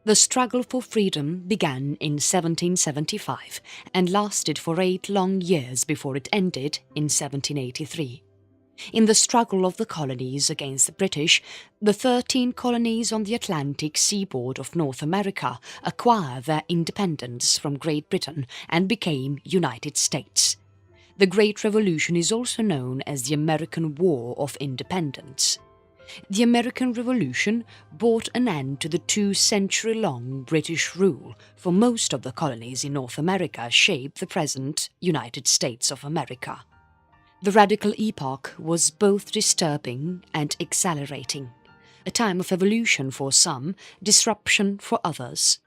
The struggle for freedom began in 1775 and lasted for 8 long years before it ended in 1783. In the struggle of the colonies against the British, the 13 colonies on the Atlantic seaboard of North America acquired their independence from Great Britain and became United States. The Great Revolution is also known as the American War of Independence. The American Revolution brought an end to the 2-century-long British rule, for most of the colonies in North America shaped the present United States of America. The radical epoch was both disturbing and exhilarating, a time of evolution for some, disruption for others.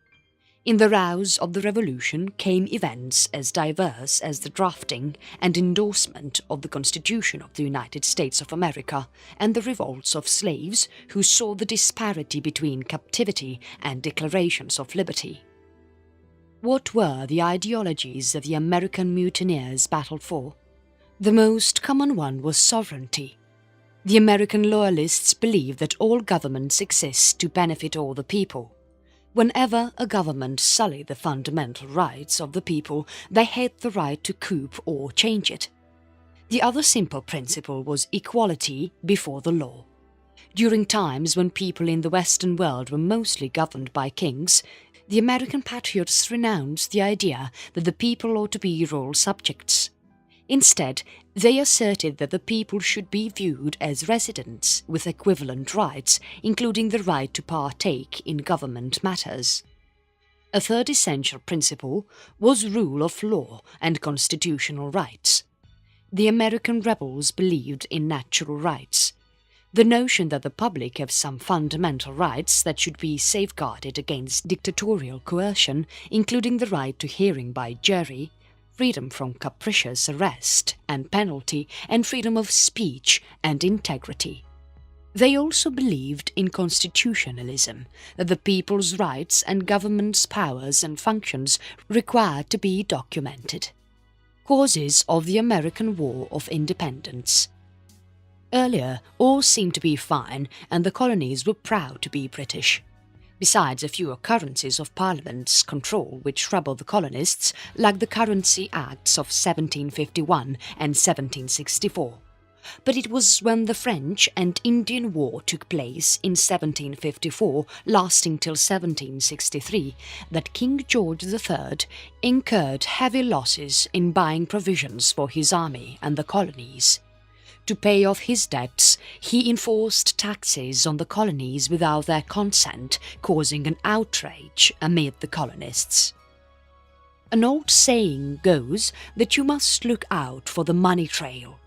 In the rouse of the Revolution came events as diverse as the drafting and endorsement of the Constitution of the United States of America and the revolts of slaves who saw the disparity between captivity and declarations of liberty. What were the ideologies that the American mutineers battled for? The most common one was sovereignty. The American loyalists believed that all governments exist to benefit all the people. Whenever a government sullied the fundamental rights of the people, they had the right to coup or change it. The other simple principle was equality before the law. During times when people in the Western world were mostly governed by kings, the American patriots renounced the idea that the people ought to be royal subjects. Instead, they asserted that the people should be viewed as residents with equivalent rights, including the right to partake in government matters. A third essential principle was rule of law and constitutional rights. The American rebels believed in natural rights. The notion that the public have some fundamental rights that should be safeguarded against dictatorial coercion, including the right to hearing by jury, freedom from capricious arrest and penalty, and freedom of speech and integrity. They also believed in constitutionalism, that the people's rights and government's powers and functions required to be documented. Causes of the American War of Independence. Earlier, all seemed to be fine and the colonies were proud to be British. Besides a few occurrences of Parliament's control which troubled the colonists, like the Currency Acts of 1751 and 1764. But it was when the French and Indian War took place in 1754, lasting till 1763, that King George III incurred heavy losses in buying provisions for his army and the colonies. To pay off his debts, he enforced taxes on the colonies without their consent, causing an outrage amid the colonists. An old saying goes that you must look out for the money trail.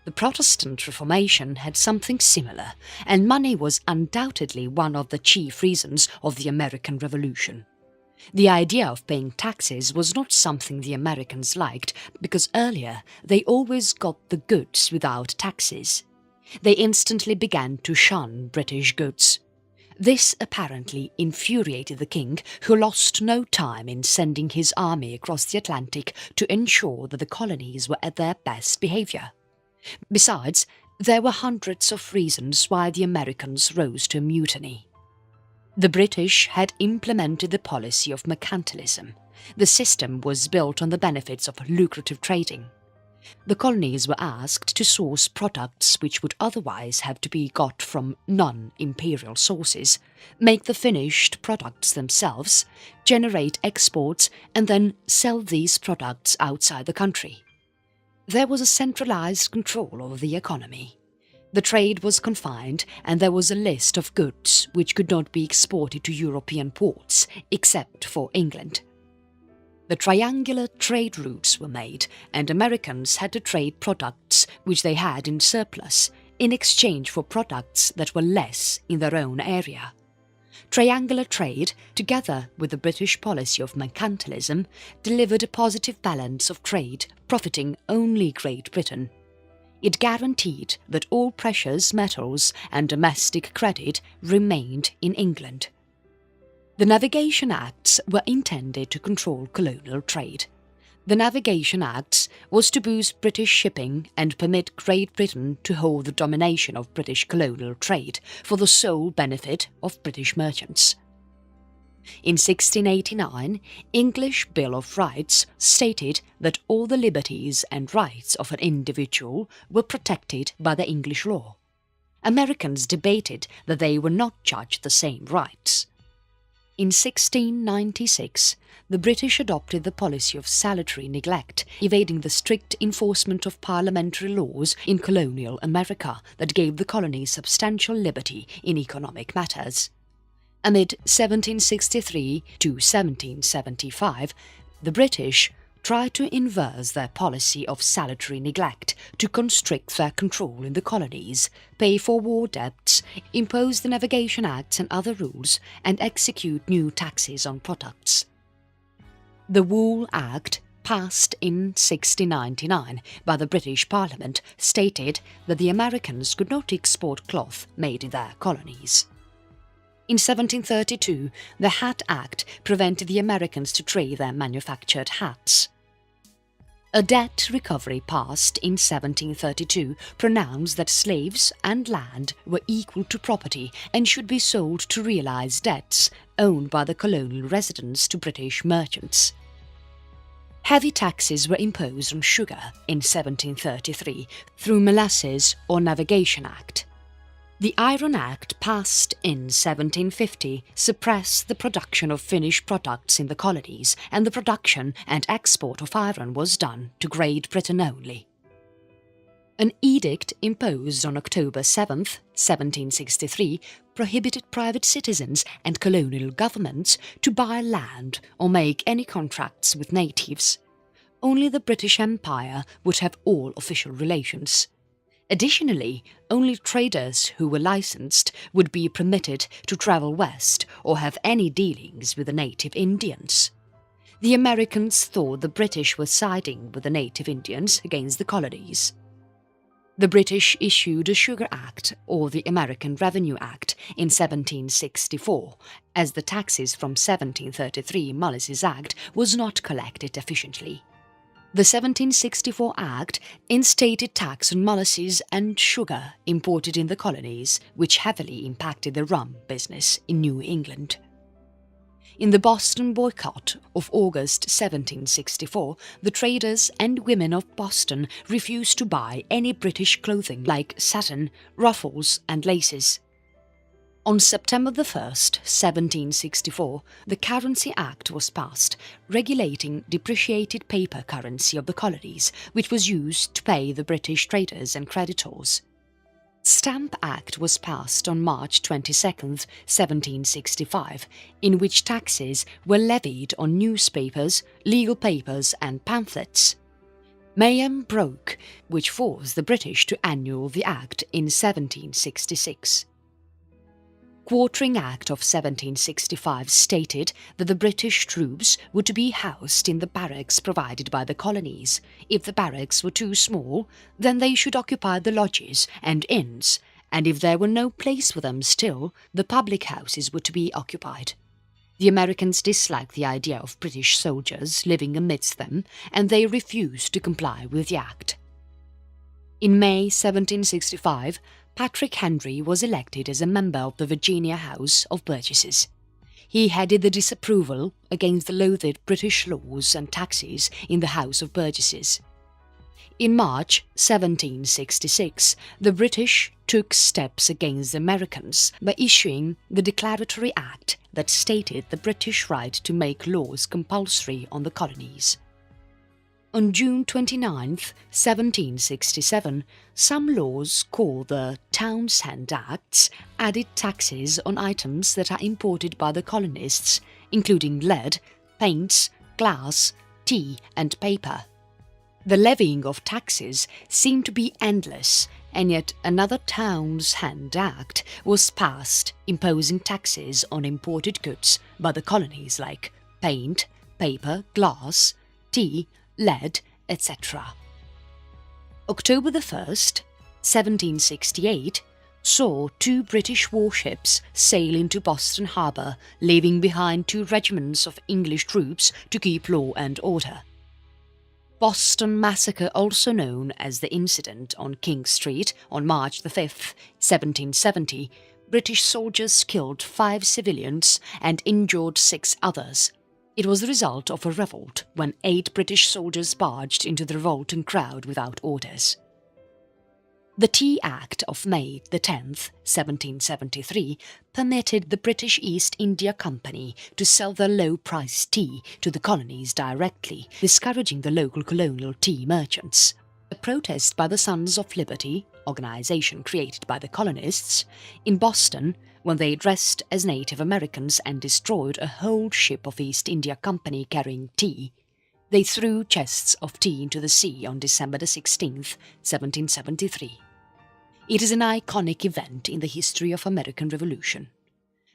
The Protestant Reformation had something similar, and money was undoubtedly one of the chief reasons of the American Revolution. The idea of paying taxes was not something the Americans liked, because earlier they always got the goods without taxes. They instantly began to shun British goods. This apparently infuriated the king, who lost no time in sending his army across the Atlantic to ensure that the colonies were at their best behaviour. Besides, there were hundreds of reasons why the Americans rose to a mutiny. The British had implemented the policy of mercantilism. The system was built on the benefits of lucrative trading. The colonies were asked to source products which would otherwise have to be got from non-imperial sources, make the finished products themselves, generate exports, and then sell these products outside the country. There was a centralized control over the economy. The trade was confined, and there was a list of goods which could not be exported to European ports, except for England. The triangular trade routes were made, and Americans had to trade products which they had in surplus, in exchange for products that were less in their own area. Triangular trade, together with the British policy of mercantilism, delivered a positive balance of trade, profiting only Great Britain. It guaranteed that all precious metals and domestic credit remained in England. The Navigation Acts were intended to control colonial trade. The Navigation Acts was to boost British shipping and permit Great Britain to hold the domination of British colonial trade for the sole benefit of British merchants. In 1689, English Bill of Rights stated that all the liberties and rights of an individual were protected by the English law. Americans debated that they were not judged the same rights. In 1696, the British adopted the policy of salutary neglect, evading the strict enforcement of parliamentary laws in colonial America that gave the colonies substantial liberty in economic matters. Amid 1763 to 1775, the British tried to inverse their policy of salutary neglect to constrict their control in the colonies, pay for war debts, impose the Navigation Acts and other rules, and execute new taxes on products. The Wool Act, passed in 1699 by the British Parliament, stated that the Americans could not export cloth made in their colonies. In 1732, the Hat Act prevented the Americans to trade their manufactured hats. A debt recovery passed in 1732 pronounced that slaves and land were equal to property and should be sold to realize debts owned by the colonial residents to British merchants. Heavy taxes were imposed on sugar in 1733 through Molasses or Navigation Act. The Iron Act, passed in 1750, suppressed the production of finished products in the colonies, and the production and export of iron was done to Great Britain only. An edict imposed on October 7, 1763, prohibited private citizens and colonial governments to buy land or make any contracts with natives. Only the British Empire would have all official relations. Additionally, only traders who were licensed would be permitted to travel west or have any dealings with the native Indians. The Americans thought the British were siding with the native Indians against the colonies. The British issued a Sugar Act, or the American Revenue Act, in 1764, as the taxes from 1733 Molasses Act was not collected efficiently. The 1764 Act instated tax on molasses and sugar imported in the colonies, which heavily impacted the rum business in New England. In the Boston boycott of August 1764, the traders and women of Boston refused to buy any British clothing like satin, ruffles and laces. On September 1, 1764, the Currency Act was passed, regulating depreciated paper currency of the colonies, which was used to pay the British traders and creditors. Stamp Act was passed on March 22, 1765, in which taxes were levied on newspapers, legal papers and pamphlets. Mayhem broke, which forced the British to annul the Act in 1766. Quartering Act of 1765 stated that the British troops were to be housed in the barracks provided by the colonies. If the barracks were too small, then they should occupy the lodges and inns, and if there were no place for them still, the public houses were to be occupied. The Americans disliked the idea of British soldiers living amidst them, and they refused to comply with the Act. In May 1765, Patrick Henry was elected as a member of the Virginia House of Burgesses. He headed the disapproval against the loathed British laws and taxes in the House of Burgesses. In March 1766, the British took steps against the Americans by issuing the Declaratory Act that stated the British right to make laws compulsory on the colonies. On June 29, 1767, some laws called the Townshend Acts added taxes on items that are imported by the colonists, including lead, paints, glass, tea and paper. The levying of taxes seemed to be endless, and yet another Townshend Act was passed imposing taxes on imported goods by the colonies like paint, paper, glass, tea, lead, etc. October 1, 1768, saw 2 British warships sail into Boston Harbour, leaving behind 2 regiments of English troops to keep law and order. Boston Massacre, also known as the incident on King Street on March 5, 1770, British soldiers killed 5 civilians and injured 6 others. It was the result of a revolt when 8 British soldiers barged into the revolting crowd without orders. The Tea Act of May 10, 1773 permitted the British East India Company to sell their low-priced tea to the colonies directly, discouraging the local colonial tea merchants. A protest by the Sons of Liberty, organisation created by the colonists, in Boston, when they dressed as Native Americans and destroyed a whole ship of East India Company carrying tea. They threw chests of tea into the sea on December 16, 1773. It is an iconic event in the history of American Revolution.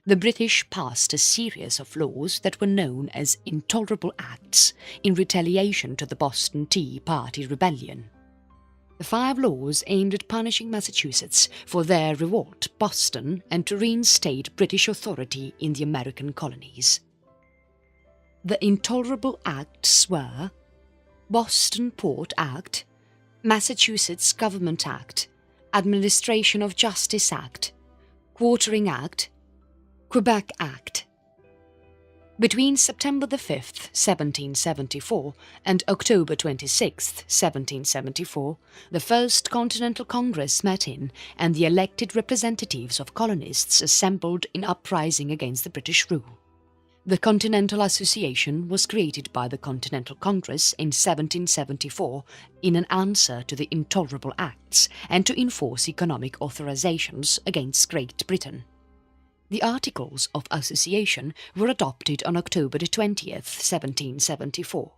The British passed a series of laws that were known as Intolerable Acts in retaliation to the Boston Tea Party Rebellion. The 5 laws aimed at punishing Massachusetts for their revolt Boston and to reinstate British authority in the American colonies. The Intolerable Acts were Boston Port Act, Massachusetts Government Act, Administration of Justice Act, Quartering Act, Quebec Act. Between September 5, 1774 and October 26, 1774, the First Continental Congress met in and the elected representatives of colonists assembled in uprising against the British rule. The Continental Association was created by the Continental Congress in 1774 in an answer to the Intolerable Acts and to enforce economic authorizations against Great Britain. The Articles of Association were adopted on October 20, 1774.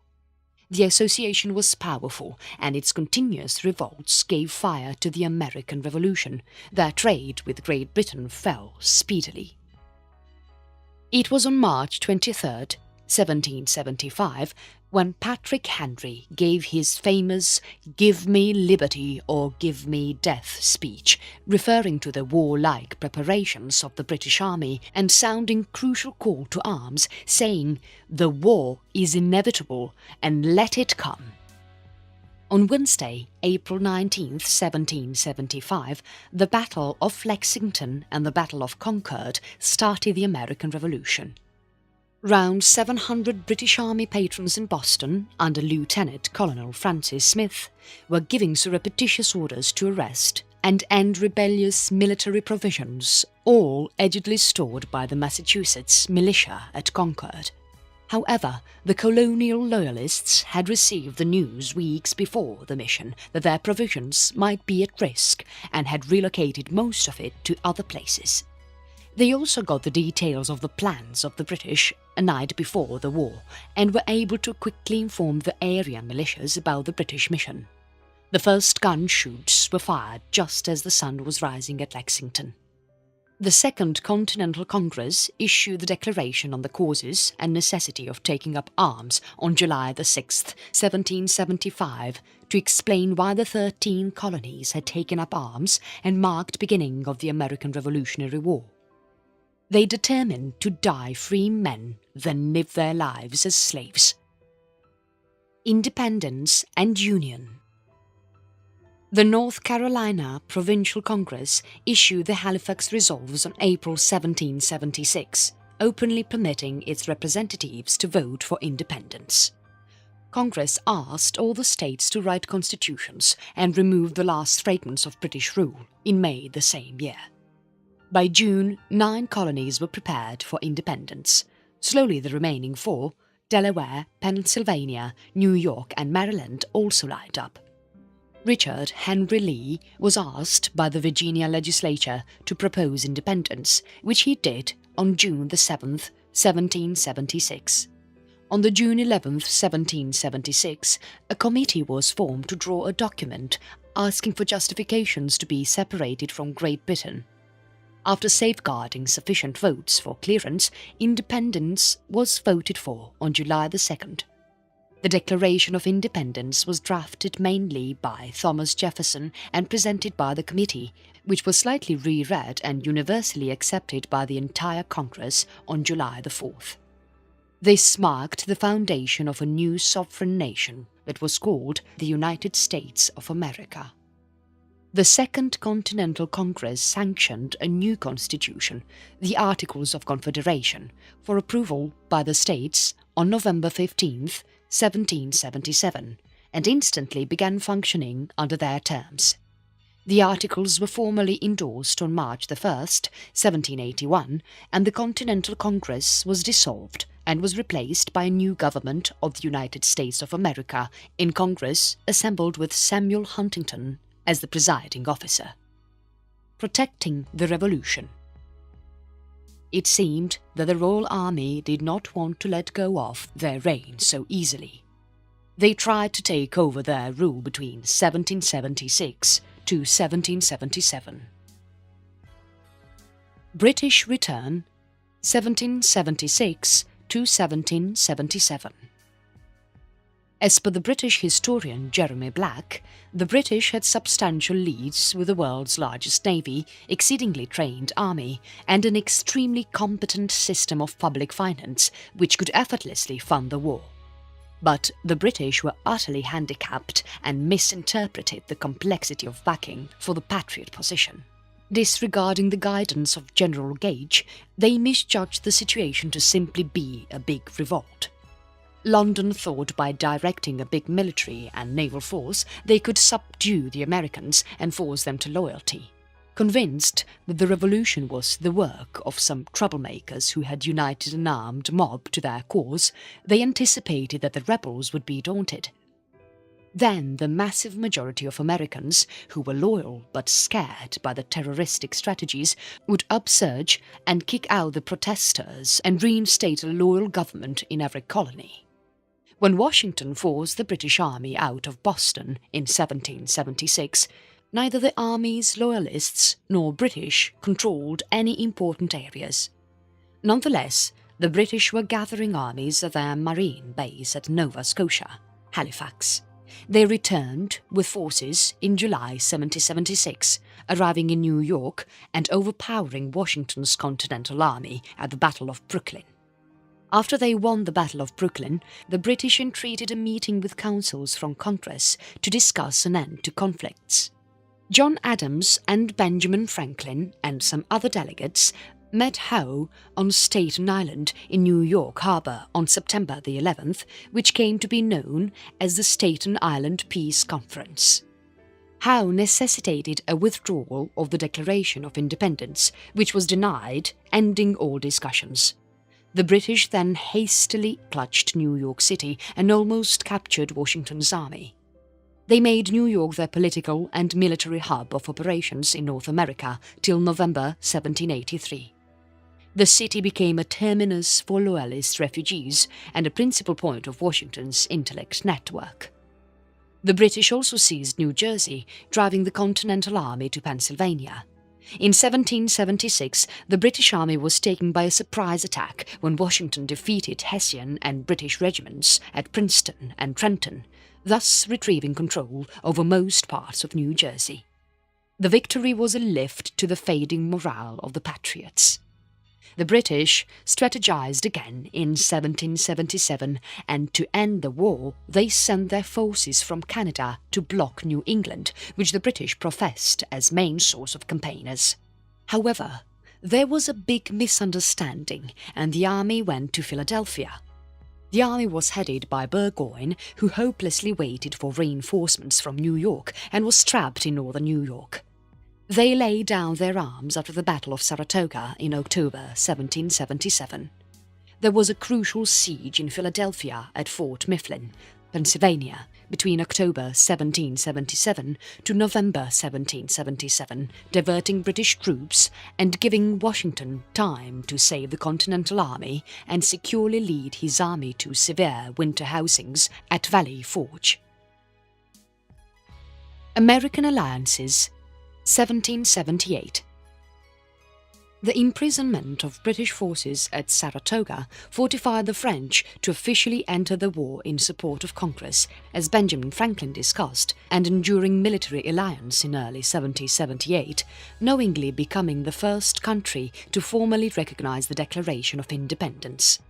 The association was powerful, and its continuous revolts gave fire to the American Revolution. Their trade with Great Britain fell speedily. It was on March 23, 1775, when Patrick Henry gave his famous "Give me liberty or give me death" speech, referring to the warlike preparations of the British Army and sounding crucial call to arms, saying, "The war is inevitable and let it come." On Wednesday, April 19, 1775, the Battle of Lexington and the Battle of Concord started the American Revolution. Round 700 British Army patrons in Boston, under Lieutenant Colonel Francis Smith, were giving surreptitious orders to arrest and end rebellious military provisions, all allegedly stored by the Massachusetts militia at Concord. However, the colonial loyalists had received the news weeks before the mission that their provisions might be at risk and had relocated most of it to other places. They also got the details of the plans of the British a night before the war and were able to quickly inform the area militias about the British mission. The first gun shoots were fired just as the sun was rising at Lexington. The Second Continental Congress issued the Declaration on the Causes and Necessity of Taking Up Arms on July 6, 1775, to explain why the 13 colonies had taken up arms and marked beginning of the American Revolutionary War. They determined to die free men than live their lives as slaves. Independence and Union. The North Carolina Provincial Congress issued the Halifax Resolves on April 1776, openly permitting its representatives to vote for independence. Congress asked all the states to write constitutions and remove the last fragments of British rule in May the same year. By June, 9 colonies were prepared for independence. Slowly the remaining 4, Delaware, Pennsylvania, New York and Maryland, also lined up. Richard Henry Lee was asked by the Virginia legislature to propose independence, which he did on June 7, 1776. On the June 11, 1776, a committee was formed to draw a document asking for justifications to be separated from Great Britain. After safeguarding sufficient votes for clearance, independence was voted for on July 2nd. The Declaration of Independence was drafted mainly by Thomas Jefferson and presented by the committee, which was slightly reread and universally accepted by the entire Congress on July 4th. This marked the foundation of a new sovereign nation that was called the United States of America. The Second Continental Congress sanctioned a new constitution, the Articles of Confederation, for approval by the states on November 15, 1777, and instantly began functioning under their terms. The articles were formally endorsed on March 1, 1781, and the Continental Congress was dissolved and was replaced by a new government of the United States of America in Congress assembled with Samuel Huntington as the presiding officer. Protecting the Revolution. It seemed that the Royal Army did not want to let go of their reign so easily. They tried to take over their rule between 1776 to 1777. British return 1776 to 1777. As per the British historian Jeremy Black, the British had substantial leads with the world's largest navy, exceedingly trained army, and an extremely competent system of public finance which could effortlessly fund the war. But the British were utterly handicapped and misinterpreted the complexity of backing for the Patriot position. Disregarding the guidance of General Gage, they misjudged the situation to simply be a big revolt. London thought by directing a big military and naval force they could subdue the Americans and force them to loyalty. Convinced that the revolution was the work of some troublemakers who had united an armed mob to their cause, they anticipated that the rebels would be daunted. Then the massive majority of Americans, who were loyal but scared by the terroristic strategies, would upsurge and kick out the protesters and reinstate a loyal government in every colony. When Washington forced the British Army out of Boston in 1776, neither the Army's loyalists nor British controlled any important areas. Nonetheless, the British were gathering armies at their marine base at Nova Scotia, Halifax. They returned with forces in July 1776, arriving in New York and overpowering Washington's Continental Army at the Battle of Brooklyn. After they won the Battle of Brooklyn, the British entreated a meeting with councils from Congress to discuss an end to conflicts. John Adams and Benjamin Franklin and some other delegates met Howe on Staten Island in New York Harbor on September the 11th, which came to be known as the Staten Island Peace Conference. Howe necessitated a withdrawal of the Declaration of Independence, which was denied, ending all discussions. The British then hastily clutched New York City and almost captured Washington's army. They made New York their political and military hub of operations in North America till November 1783. The city became a terminus for Loyalist refugees and a principal point of Washington's intellect network. The British also seized New Jersey, driving the Continental Army to Pennsylvania. In 1776, the British Army was taken by a surprise attack when Washington defeated Hessian and British regiments at Princeton and Trenton, thus retrieving control over most parts of New Jersey. The victory was a lift to the fading morale of the Patriots. The British strategized again in 1777, and to end the war they sent their forces from Canada to block New England, which the British professed as main source of campaigners. However, there was a big misunderstanding and the army went to Philadelphia. The army was headed by Burgoyne, who hopelessly waited for reinforcements from New York and was trapped in northern New York. They laid down their arms after the Battle of Saratoga in October 1777. There was a crucial siege in Philadelphia at Fort Mifflin, Pennsylvania, between October 1777 to November 1777, diverting British troops and giving Washington time to save the Continental Army and securely lead his army to severe winter housings at Valley Forge. American alliances 1778. The imprisonment of British forces at Saratoga fortified the French to officially enter the war in support of Congress, as Benjamin Franklin discussed, and enduring military alliance in early 1778, knowingly becoming the first country to formally recognize the Declaration of Independence.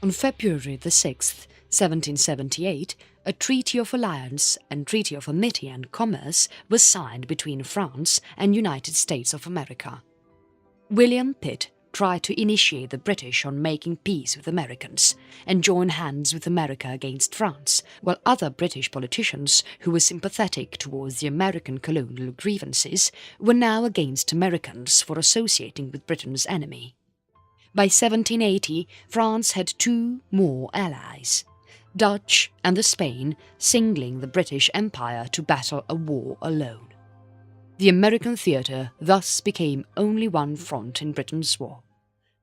On February the 6th, 1778, a Treaty of Alliance and Treaty of Amity and Commerce was signed between France and United States of America. William Pitt tried to initiate the British on making peace with Americans and join hands with America against France, while other British politicians who were sympathetic towards the American colonial grievances were now against Americans for associating with Britain's enemy. By 1780, France had two more allies, Dutch and the Spain, signaling the British Empire to battle a war alone. The American theatre thus became only one front in Britain's war.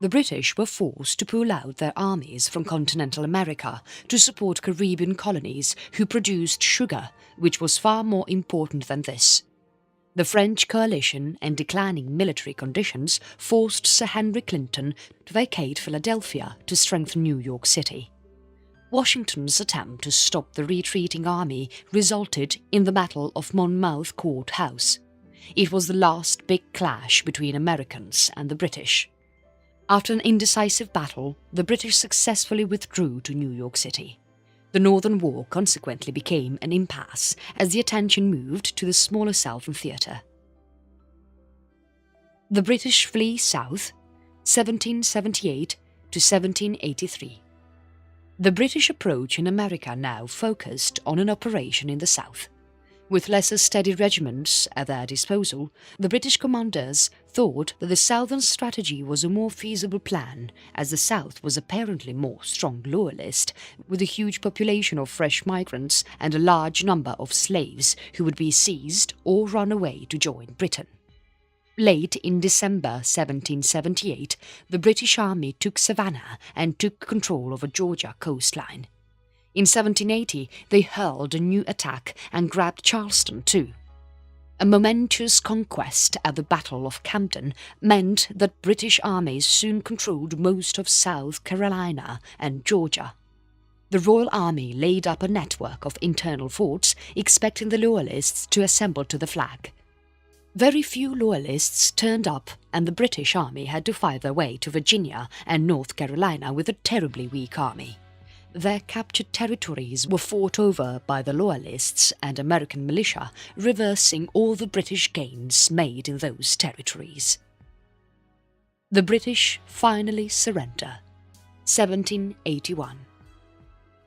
The British were forced to pull out their armies from continental America to support Caribbean colonies who produced sugar, which was far more important than this. The French coalition and declining military conditions forced Sir Henry Clinton to vacate Philadelphia to strengthen New York City. Washington's attempt to stop the retreating army resulted in the Battle of Monmouth Court House. It was the last big clash between Americans and the British. After an indecisive battle, the British successfully withdrew to New York City. The Northern War consequently became an impasse as the attention moved to the smaller Southern theatre. The British flee south, 1778 to 1783. The British approach in America now focused on an operation in the south. With lesser steady regiments at their disposal, the British commanders thought that the southern strategy was a more feasible plan, as the south was apparently more strong loyalist, with a huge population of fresh migrants and a large number of slaves who would be seized or run away to join Britain. Late in December 1778, the British Army took Savannah and took control of a Georgia coastline. In 1780, they hurled a new attack and grabbed Charleston too. A momentous conquest at the Battle of Camden meant that British armies soon controlled most of South Carolina and Georgia. The Royal Army laid up a network of internal forts, expecting the Loyalists to assemble to the flag. Very few Loyalists turned up, and the British Army had to fight their way to Virginia and North Carolina with a terribly weak army. Their captured territories were fought over by the Loyalists and American militia, reversing all the British gains made in those territories. The British finally surrender. 1781.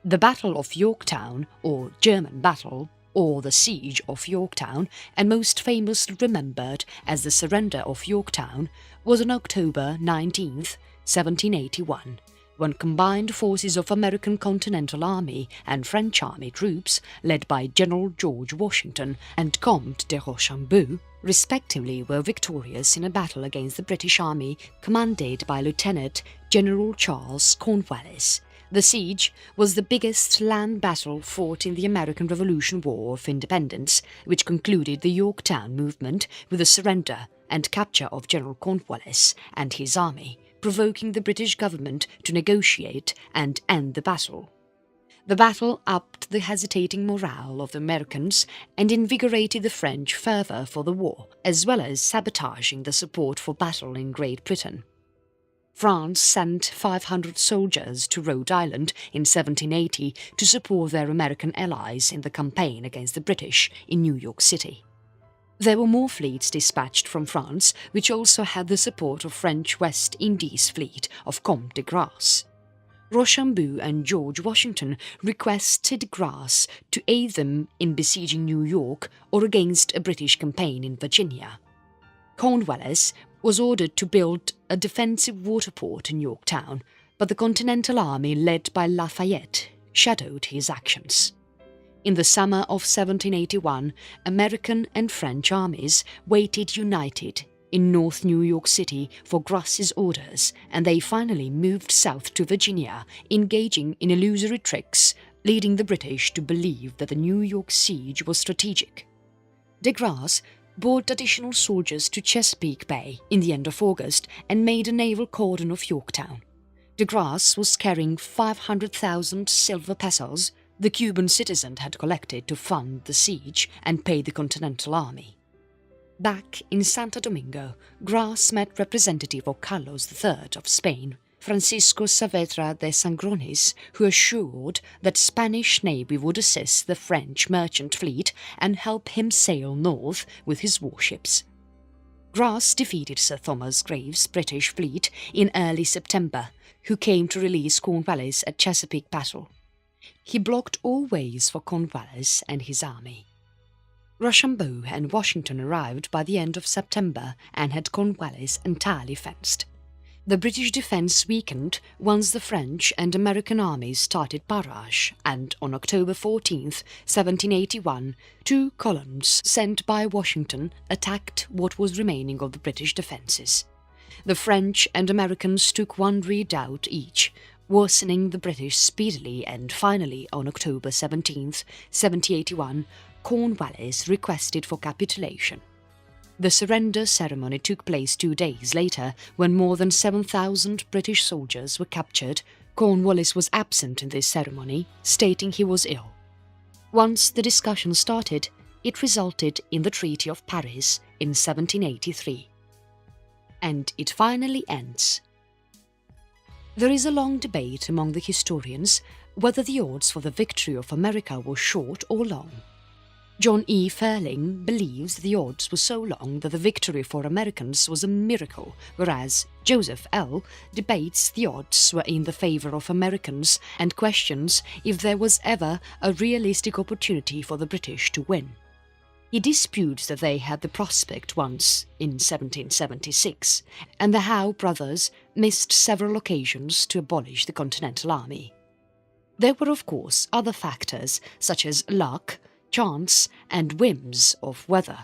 The Battle of Yorktown, or German Battle, or the Siege of Yorktown, and most famously remembered as the Surrender of Yorktown, was on October 19, 1781, when combined forces of American Continental Army and French Army troops, led by General George Washington and Comte de Rochambeau, respectively were victorious in a battle against the British Army commanded by Lieutenant General Charles Cornwallis. The siege was the biggest land battle fought in the American Revolution War of Independence, which concluded the Yorktown movement with the surrender and capture of General Cornwallis and his army, provoking the British government to negotiate and end the battle. The battle upped the hesitating morale of the Americans and invigorated the French fervour for the war, as well as sabotaging the support for battle in Great Britain. France sent 500 soldiers to Rhode Island in 1780 to support their American allies in the campaign against the British in New York City. There were more fleets dispatched from France, which also had the support of French West Indies fleet of Comte de Grasse. Rochambeau and George Washington requested Grasse to aid them in besieging New York or against a British campaign in Virginia. Cornwallis was ordered to build a defensive water port in Yorktown, but the Continental Army led by Lafayette shadowed his actions. In the summer of 1781, American and French armies waited united in North New York City for Grasse's orders, and they finally moved south to Virginia, engaging in illusory tricks, leading the British to believe that the New York siege was strategic. De Grasse brought additional soldiers to Chesapeake Bay in the end of August and made a naval cordon of Yorktown. De Grasse was carrying 500,000 silver pesos the Cuban citizen had collected to fund the siege and pay the Continental Army. Back in Santo Domingo, Grasse met representative of Carlos III of Spain, Francisco Saavedra de Sangronis, who assured that Spanish Navy would assist the French merchant fleet and help him sail north with his warships. Grass defeated Sir Thomas Graves' British fleet in early September, who came to release Cornwallis at Chesapeake Battle. He blocked all ways for Cornwallis and his army. Rochambeau and Washington arrived by the end of September and had Cornwallis entirely fenced. The British defence weakened once the French and American armies started barrage, and on October 14, 1781, 2 columns sent by Washington attacked what was remaining of the British defences. The French and Americans took 1 redoubt each, worsening the British speedily, and finally on October 17, 1781, Cornwallis requested for capitulation. The surrender ceremony took place 2 days later, when more than 7,000 British soldiers were captured. Cornwallis was absent in this ceremony, stating he was ill. Once the discussion started, it resulted in the Treaty of Paris in 1783. And it finally ends. There is a long debate among the historians whether the odds for the victory of America were short or long. John E. Fairling believes the odds were so long that the victory for Americans was a miracle, whereas Joseph L. debates the odds were in the favour of Americans and questions if there was ever a realistic opportunity for the British to win. He disputes that they had the prospect once, in 1776, and the Howe brothers missed several occasions to abolish the Continental Army. There were of course other factors such as luck, chance and whims of weather.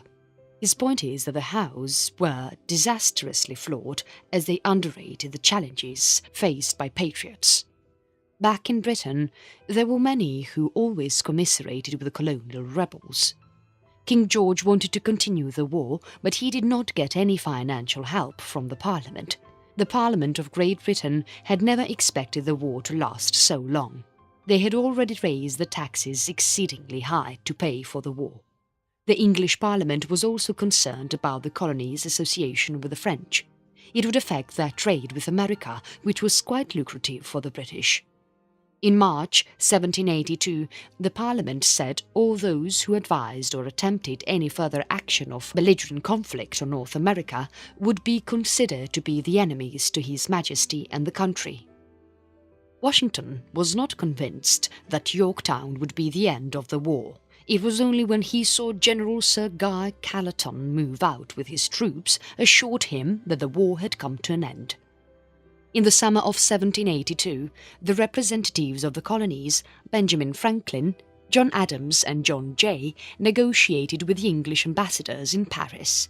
His point is that the Howes were disastrously flawed as they underrated the challenges faced by patriots. Back in Britain, there were many who always commiserated with the colonial rebels. King George wanted to continue the war, but he did not get any financial help from the Parliament. The Parliament of Great Britain had never expected the war to last so long. They had already raised the taxes exceedingly high to pay for the war. The English Parliament was also concerned about the colonies' association with the French. It would affect their trade with America, which was quite lucrative for the British. In March 1782, the Parliament said all those who advised or attempted any further action of belligerent conflict on North America would be considered to be the enemies to His Majesty and the country. Washington was not convinced that Yorktown would be the end of the war. It was only when he saw General Sir Guy Carleton move out with his troops assured him that the war had come to an end. In the summer of 1782, the representatives of the colonies, Benjamin Franklin, John Adams and John Jay, negotiated with the English ambassadors in Paris.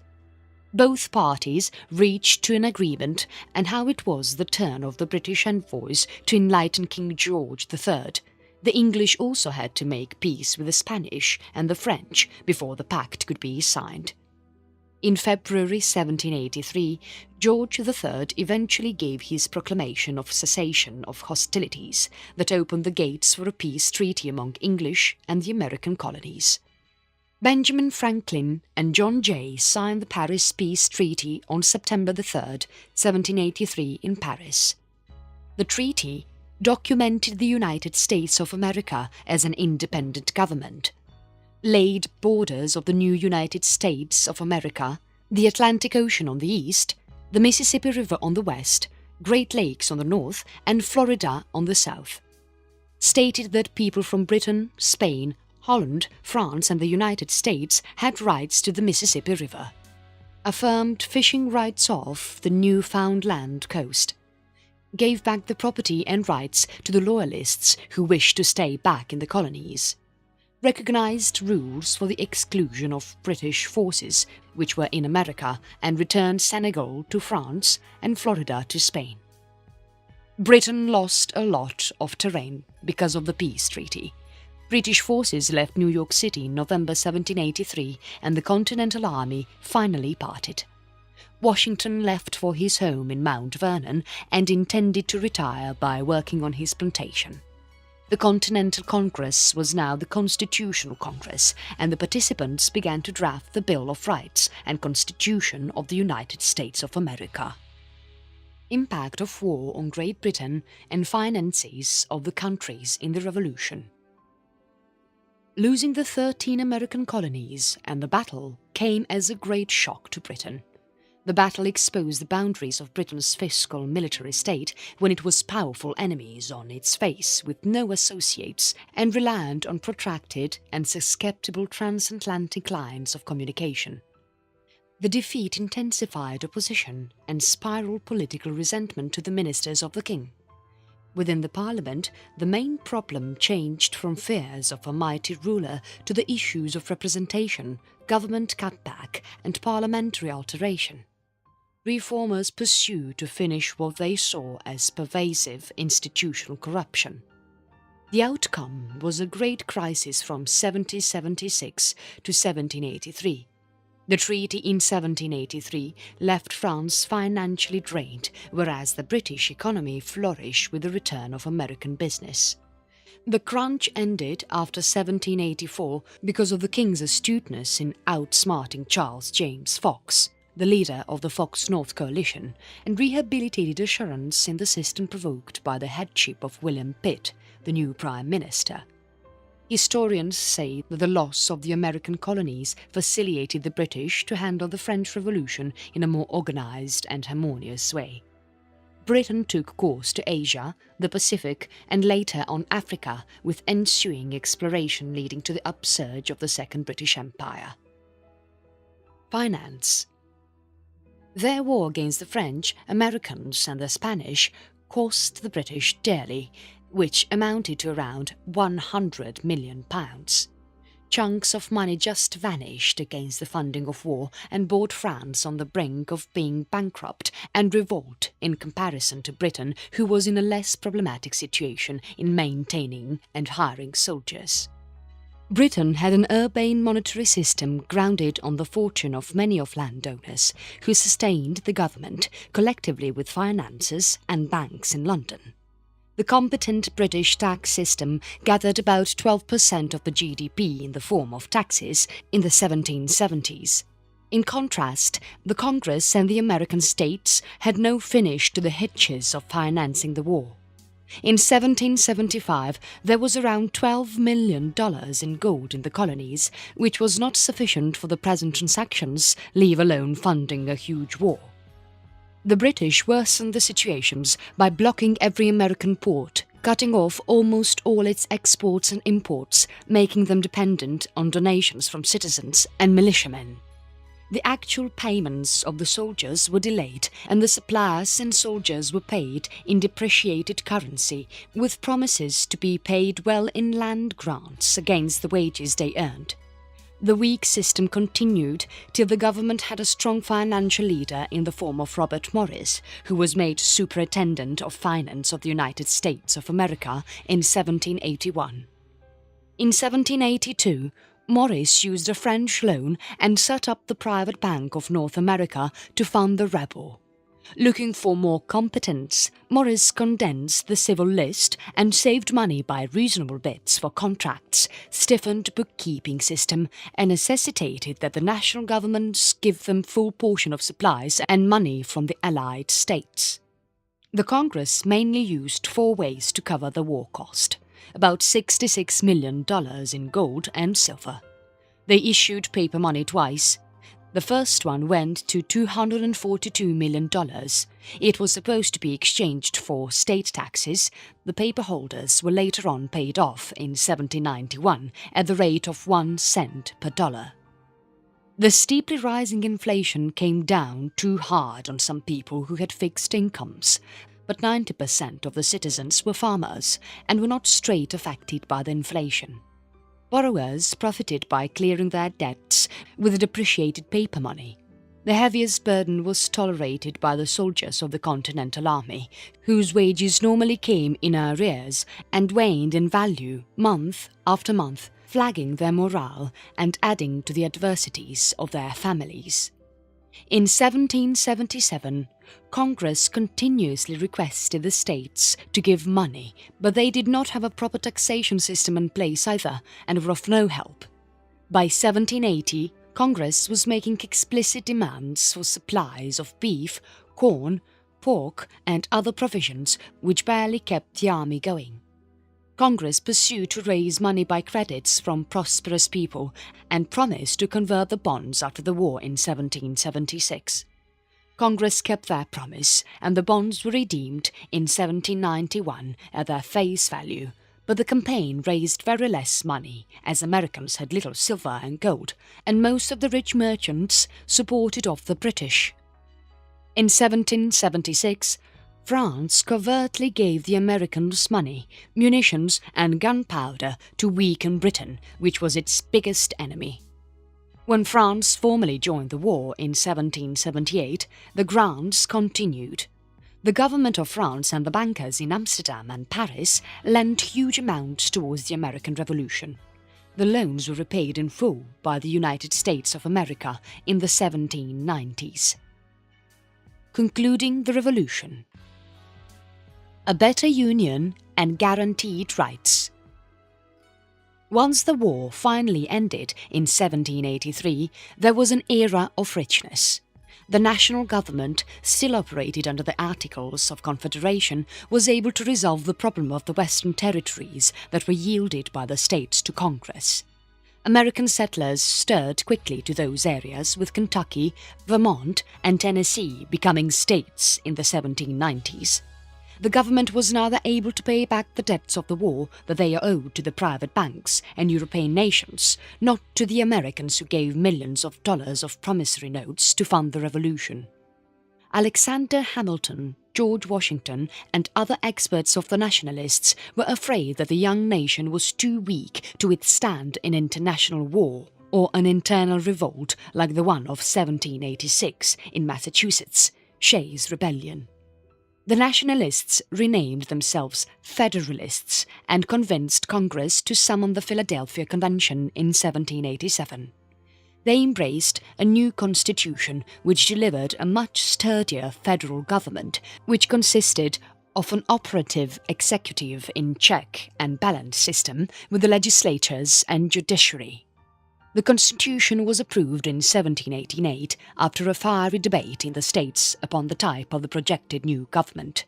Both parties reached to an agreement, and how it was the turn of the British envoys to enlighten King George III. The English also had to make peace with the Spanish and the French before the pact could be signed. In February 1783, George III eventually gave his proclamation of cessation of hostilities that opened the gates for a peace treaty among English and the American colonies. Benjamin Franklin and John Jay signed the Paris Peace Treaty on September 3, 1783 in Paris. The treaty documented the United States of America as an independent government, laid borders of the new United States of America, the Atlantic Ocean on the east, the Mississippi River on the west, Great Lakes on the north, and Florida on the south. Stated that people from Britain, Spain, Holland, France and the United States had rights to the Mississippi River. Affirmed fishing rights off the Newfoundland coast. Gave back the property and rights to the Loyalists who wished to stay back in the colonies. Recognized rules for the exclusion of British forces which were in America and returned Senegal to France and Florida to Spain. Britain lost a lot of terrain because of the peace treaty. British forces left New York City in November 1783 and the Continental Army finally parted. Washington left for his home in Mount Vernon and intended to retire by working on his plantation. The Continental Congress was now the Constitutional Congress, and the participants began to draft the Bill of Rights and Constitution of the United States of America. Impact of war on Great Britain and finances of the countries in the Revolution. Losing the 13 American colonies and the battle came as a great shock to Britain. The battle exposed the boundaries of Britain's fiscal military state when it was powerful enemies on its face with no associates and reliant on protracted and susceptible transatlantic lines of communication. The defeat intensified opposition and spiraled political resentment to the ministers of the king. Within the parliament, the main problem changed from fears of a mighty ruler to the issues of representation, government cutback and parliamentary alteration. Reformers pursued to finish what they saw as pervasive institutional corruption. The outcome was a great crisis from 1776 to 1783. The treaty in 1783 left France financially drained, whereas the British economy flourished with the return of American business. The crunch ended after 1784 because of the king's astuteness in outsmarting Charles James Fox, the leader of the Fox-North coalition, and rehabilitated assurance in the system provoked by the headship of William Pitt, the new Prime Minister. Historians say that the loss of the American colonies facilitated the British to handle the French Revolution in a more organised and harmonious way. Britain took course to Asia, the Pacific and later on Africa, with ensuing exploration leading to the upsurge of the Second British Empire. Finance. Their war against the French, Americans and the Spanish cost the British dearly, which amounted to around £100 million. Chunks of money just vanished against the funding of war and brought France on the brink of being bankrupt and revolt in comparison to Britain, who was in a less problematic situation in maintaining and hiring soldiers. Britain had an urbane monetary system grounded on the fortune of many of landowners, who sustained the government collectively with finances and banks in London. The competent British tax system gathered about 12% of the GDP in the form of taxes in the 1770s. In contrast, the Congress and the American states had no finish to the hitches of financing the war. In 1775, there was around $12 million in gold in the colonies, which was not sufficient for the present transactions, leave alone funding a huge war. The British worsened the situations by blocking every American port, cutting off almost all its exports and imports, making them dependent on donations from citizens and militiamen. The actual payments of the soldiers were delayed, and the suppliers and soldiers were paid in depreciated currency, with promises to be paid well in land grants against the wages they earned. The weak system continued till the government had a strong financial leader in the form of Robert Morris, who was made Superintendent of Finance of the United States of America in 1781. In 1782, Morris used a French loan and set up the Private Bank of North America to fund the rebel. Looking for more competence, Morris condensed the civil list and saved money by reasonable bids for contracts, stiffened bookkeeping system, and necessitated that the national governments give them full portion of supplies and money from the Allied states. The Congress mainly used 4 ways to cover the war cost, about $66 million in gold and silver. They issued paper money twice. The first one went to $242 million. It was supposed to be exchanged for state taxes. The paper holders were later on paid off in 1791 at the rate of 1 cent per dollar. The steeply rising inflation came down too hard on some people who had fixed incomes, but 90% of the citizens were farmers and were not straight affected by the inflation. Borrowers profited by clearing their debts with depreciated paper money. The heaviest burden was tolerated by the soldiers of the Continental Army, whose wages normally came in arrears and waned in value month after month, flagging their morale and adding to the adversities of their families. In 1777, Congress continuously requested the states to give money, but they did not have a proper taxation system in place either and were of no help. By 1780, Congress was making explicit demands for supplies of beef, corn, pork and other provisions which barely kept the army going. Congress pursued to raise money by credits from prosperous people and promised to convert the bonds after the war in 1776. Congress kept their promise and the bonds were redeemed in 1791 at their face value, but the campaign raised very less money as Americans had little silver and gold and most of the rich merchants supported of the British. In 1776, France covertly gave the Americans money, munitions and gunpowder to weaken Britain, which was its biggest enemy. When France formally joined the war in 1778, the grants continued. The government of France and the bankers in Amsterdam and Paris lent huge amounts towards the American Revolution. The loans were repaid in full by the United States of America in the 1790s. Concluding the Revolution. A better union and guaranteed rights. Once the war finally ended in 1783, there was an era of richness. The national government, still operated under the Articles of Confederation, was able to resolve the problem of the Western territories that were yielded by the states to Congress. American settlers stirred quickly to those areas, with Kentucky, Vermont and Tennessee becoming states in the 1790s. The government was now able to pay back the debts of the war that they owed to the private banks and European nations, not to the Americans who gave millions of dollars of promissory notes to fund the revolution. Alexander Hamilton, George Washington and other experts of the nationalists were afraid that the young nation was too weak to withstand an international war or an internal revolt like the one of 1786 in Massachusetts, Shays' Rebellion. The Nationalists renamed themselves Federalists and convinced Congress to summon the Philadelphia Convention in 1787. They embraced a new constitution which delivered a much sturdier federal government, which consisted of an operative executive in check and balance system with the legislatures and judiciary. The Constitution was approved in 1788 after a fiery debate in the states upon the type of the projected new government.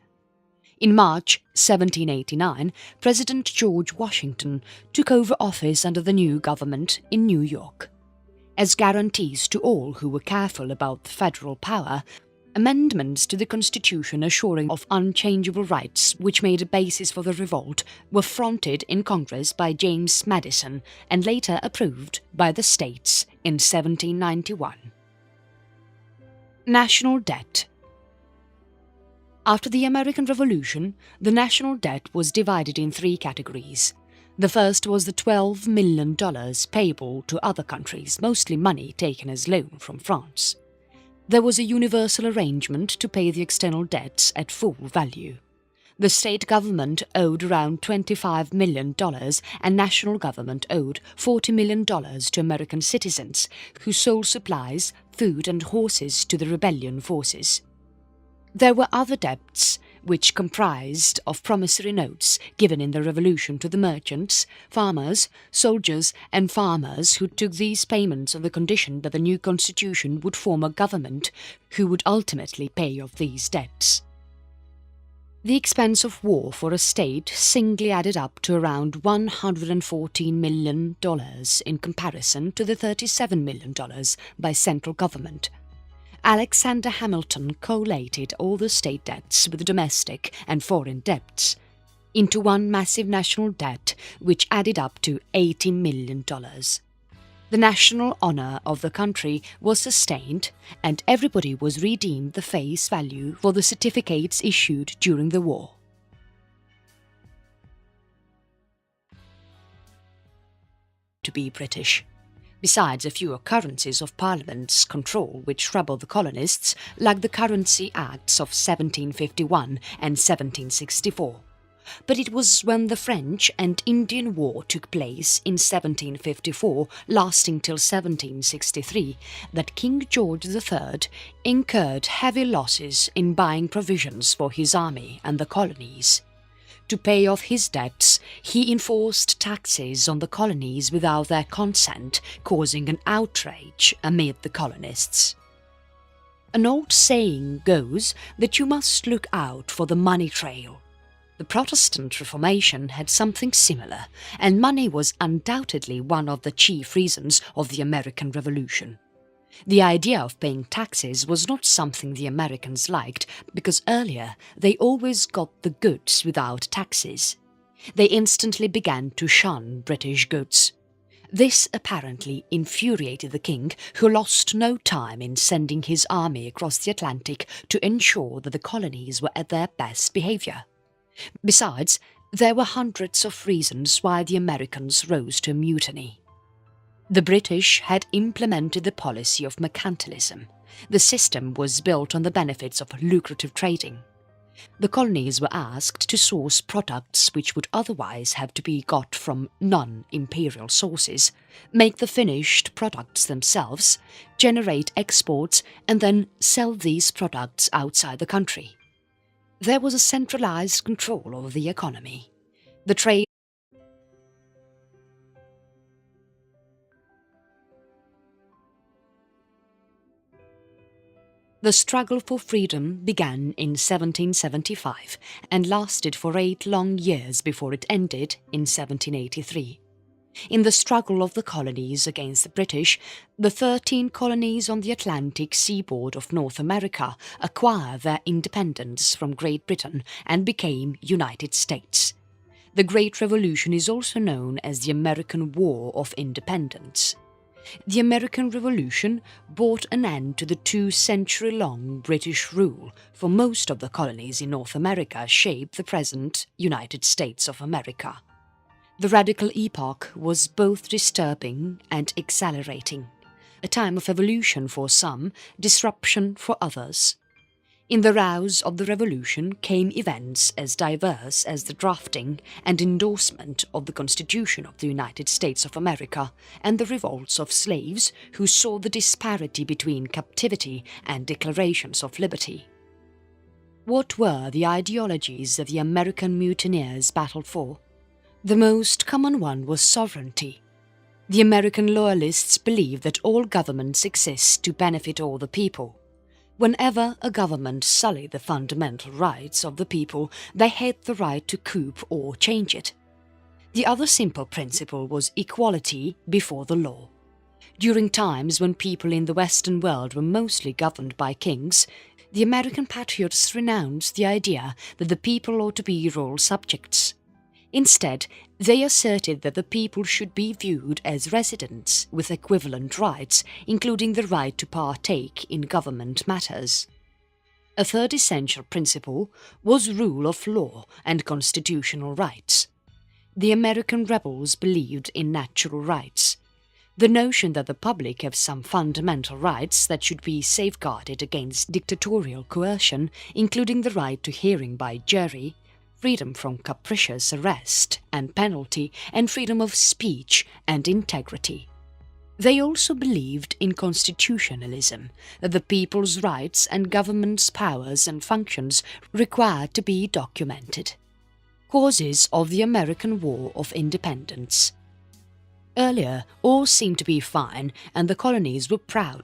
In March 1789, President George Washington took over office under the new government in New York. As guarantees to all who were careful about federal power, amendments to the Constitution assuring of unchangeable rights which made a basis for the revolt were fronted in Congress by James Madison and later approved by the states in 1791. National debt. After the American Revolution, the national debt was divided in three categories. The first was the $12 million payable to other countries, mostly money taken as loan from France. There was a universal arrangement to pay the external debts at full value. The state government owed around $25 million and national government owed $40 million to American citizens who sold supplies, food and horses to the rebellion forces. There were other debts, which comprised of promissory notes given in the Revolution to the merchants, farmers, soldiers and farmers who took these payments on the condition that the new constitution would form a government who would ultimately pay off these debts. The expense of war for a state singly added up to around $114 million in comparison to the $37 million by central government. Alexander Hamilton collated all the state debts with the domestic and foreign debts into one massive national debt which added up to $80 million. The national honour of the country was sustained and everybody was redeemed the face value for the certificates issued during the war. To be British. Besides a few occurrences of Parliament's control which troubled the colonists, like the Currency Acts of 1751 and 1764. But it was when the French and Indian War took place in 1754, lasting till 1763, that King George III incurred heavy losses in buying provisions for his army and the colonies. To pay off his debts, he enforced taxes on the colonies without their consent, causing an outrage amid the colonists. An old saying goes that you must look out for the money trail. The Protestant Reformation had something similar, and money was undoubtedly one of the chief reasons of the American Revolution. The idea of paying taxes was not something the Americans liked, because earlier they always got the goods without taxes. They instantly began to shun British goods. This apparently infuriated the king, who lost no time in sending his army across the Atlantic to ensure that the colonies were at their best behaviour. Besides, there were hundreds of reasons why the Americans rose to a mutiny. The British had implemented the policy of mercantilism. The system was built on the benefits of lucrative trading. The colonies were asked to source products which would otherwise have to be got from non-imperial sources, make the finished products themselves, generate exports, and then sell these products outside the country. There was a centralized control over the economy. The trade The struggle for freedom began in 1775 and lasted for 8 long years before it ended in 1783. In the struggle of the colonies against the British, the 13 colonies on the Atlantic seaboard of North America acquired their independence from Great Britain and became United States. The Great Revolution is also known as the American War of Independence. The American Revolution brought an end to the 2-century-long British rule, for most of the colonies in North America shaped the present United States of America. The radical epoch was both disturbing and exhilarating, a time of evolution for some, disruption for others. In the rouse of the Revolution came events as diverse as the drafting and endorsement of the Constitution of the United States of America and the revolts of slaves who saw the disparity between captivity and declarations of liberty. What were the ideologies that the American mutineers battled for? The most common one was sovereignty. The American loyalists believed that all governments exist to benefit all the people. Whenever a government sullied the fundamental rights of the people, they had the right to coup or change it. The other simple principle was equality before the law. During times when people in the Western world were mostly governed by kings, the American patriots renounced the idea that the people ought to be royal subjects. Instead, they asserted that the people should be viewed as residents with equivalent rights, including the right to partake in government matters. A third essential principle was rule of law and constitutional rights. The American rebels believed in natural rights. The notion that the public have some fundamental rights that should be safeguarded against dictatorial coercion, including the right to hearing by jury, freedom from capricious arrest and penalty, and freedom of speech and integrity. They also believed in constitutionalism, that the people's rights and government's powers and functions required to be documented. Causes of the American War of Independence. Earlier, all seemed to be fine and the colonies were proud